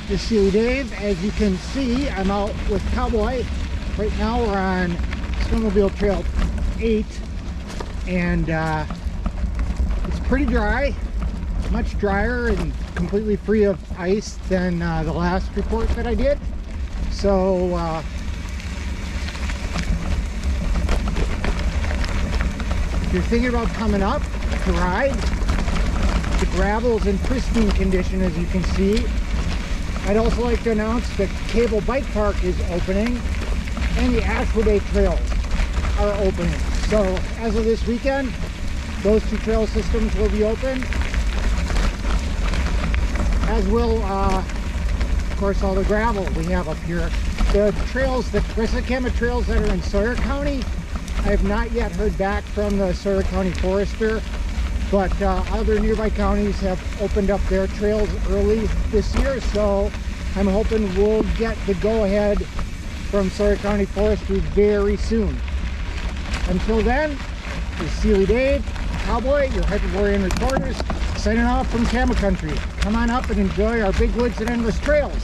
This is Seeley Dave. As you can see, I'm out with Cowboy. Right now we're on Snowmobile Trail 8, and it's pretty dry, much drier and completely free of ice than the last report that I did. So if you're thinking about coming up to ride, the gravel is in pristine condition, as you can see. I'd also like to announce that Cable Bike Park is opening and the Ashwood Bay trails are opening. So as of this weekend, those two trail systems will be open, as will of course all the gravel we have up here. The trails, the rest of the CAMBA trails that are in Sawyer County, I have not yet heard back from the Sawyer County Forester, but other nearby counties have opened up their trails early this year, so I'm hoping we'll get the go-ahead from Sawyer County Forestry very soon. Until then, this is Seeley Dave, Cowboy, your Hyperborean reporters, signing off from CAMBA country. Come on up and enjoy our big woods and endless trails.